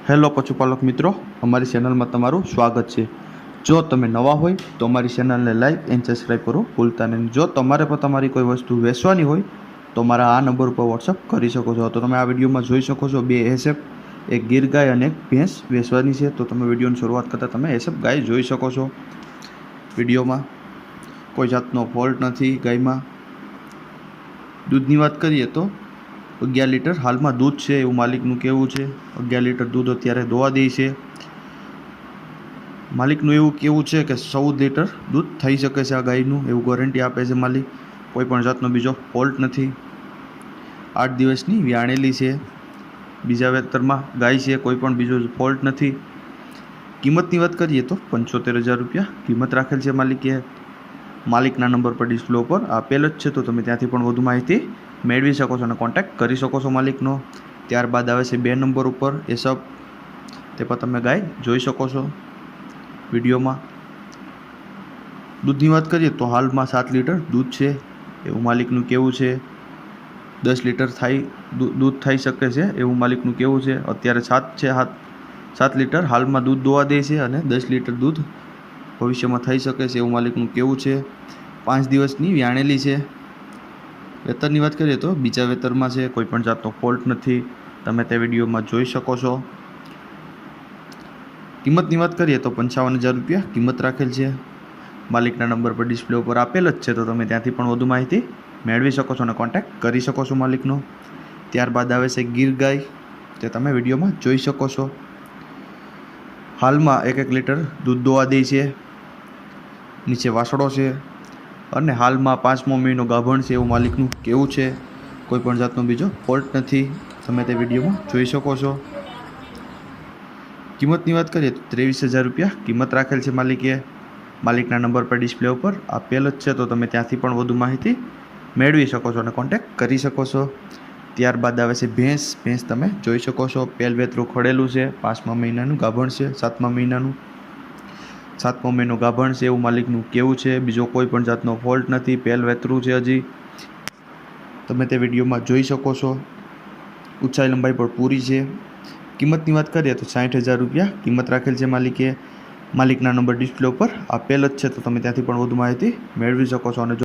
Hello પશુપાલક મિત્રો, અમારી ચેનલમાં તમારું સ્વાગત છે। જો તમે નવા હોય તો અમારી ચેનલને લાઈક એન્ડ સબસ્ક્રાઈબ કરો ભૂલતા નહીં। જો તમારે પણ તમારી કોઈ વસ્તુ વેચવાની હોય તો મારા આ નંબર ઉપર વોટ્સઅપ કરી શકો છો। તો તમે આ વિડીયોમાં જોઈ શકો છો, બે એસએફ, એક ગીર ગાય અને એક ભેંસ વેચવાની છે। તો તમે વિડીયોની શરૂઆત કરતાં તમે એસએફ ગાય જોઈ શકો છો। વિડીયોમાં કોઈ જાતનો ફોલ્ટ નથી ગાયમાં। દૂધની વાત કરીએ તો 11 લીટર હાલમાં દૂધ છે એવું માલિકનું કહેવું છે। 11 લીટર દૂધ અત્યારે દોવા દે છે। માલિકનું એવું કહેવું છે કે 14 લીટર દૂધ થઈ શકે છે આ ગાયનું, એવું ગોરંટી આપે છે માલિક। કોઈ પણ જાતનો બીજો ફોલ્ટ નથી। 8 દિવસની વ્યાણેલી છે, બીજા વેતરમાં ગાય છે, કોઈ પણ બીજો ફોલ્ટ નથી। કિંમતની વાત કરીએ તો 75,000 રૂપિયા કિંમત રાખેલ છે માલિકે। માલિકના નંબર પર ડિસ્પ્લે ઉપર આપેલ જ છે, તો તમે ત્યાંથી પણ વધુ માહિતી મેળવી શકો છો અને કોન્ટેક્ટ કરી શકો છો માલિકનો। ત્યારબાદ આવે છે 2 નંબર ઉપર એસબ, તે પણ તમે ગાય જોઈ શકો છો। વિડીયોમાં દૂધની વાત કરીએ તો હાલમાં 7 લીટર દૂધ છે એવું માલિકનું કહેવું છે। 10 લીટર દૂધ થઈ શકે છે એવું માલિકનું કહેવું છે। અત્યારે 7 લીટર હાલમાં દૂધ દોવા દે છે અને 10 લીટર દૂધ ભવિષ્યમાં થઈ શકે છે એવું માલિકનું કહેવું છે। 5 દિવસની વ્યાણેલી છે। વેતરની વાત કરીએ તો બીજા વેતરમાં છે, કોઈ પણ જાતનો ફોલ્ટ નથી, તમે તે વિડીયોમાં જોઈ શકો છો। કિંમતની વાત કરીએ તો 55,000 રૂપિયા કિંમત રાખેલ છે। માલિકના નંબર પર ડિસ્પ્લે ઉપર આપેલ જ છે, તો તમે ત્યાંથી પણ વધુ માહિતી મેળવી શકો છો અને કોન્ટેક્ટ કરી શકો છો માલિકનો। ત્યારબાદ આવે છે ગીર ગાય, તે તમે વિડીયોમાં જોઈ શકો છો। હાલમાં 1 લીટર દૂધ દોવા દે છે, નીચે વાસળો છે અને હાલમાં 5મો મહિનો ગાભણ છે એવું માલિકનું કહેવું છે। કોઈ પણ જાતનો બીજો ફોલ્ટ નથી, તમે તે વિડીયોમાં જોઈ શકો છો। કિંમતની વાત કરીએ તો 23,000 રૂપિયા કિંમત રાખેલ છે માલિકે। માલિકના નંબર પર ડિસ્પ્લે ઉપર આપેલ જ છે, તો તમે ત્યાંથી પણ વધુ માહિતી મેળવી શકો છો અને કોન્ટેક્ટ કરી શકો છો। ત્યારબાદ આવે છે ભેંસ તમે જોઈ શકો છો, પહેલ વેતરું ખડેલું છે, 5મા મહિનાનું ગાભણ છે, 7મા મહિનો ગાભણ છે એવું માલિકનું કહેવું છે। બીજો કોઈ પણ જાતનો ફોલ્ટ નથી, પહેલ વેતરું છે હજી, તમે તે વિડીયોમાં જોઈ શકો છો। ઊંચાઈ લંબાઈ પણ પૂરી છે। કિંમતની વાત કરીએ તો 60,000 રૂપિયા કિંમત રાખેલ છે માલિકે। માલિકના નંબર ડિસ્પ્લે ઉપર આપેલ જ છે, તો તમે ત્યાંથી પણ વધુ માહિતી મેળવી શકો છો। અને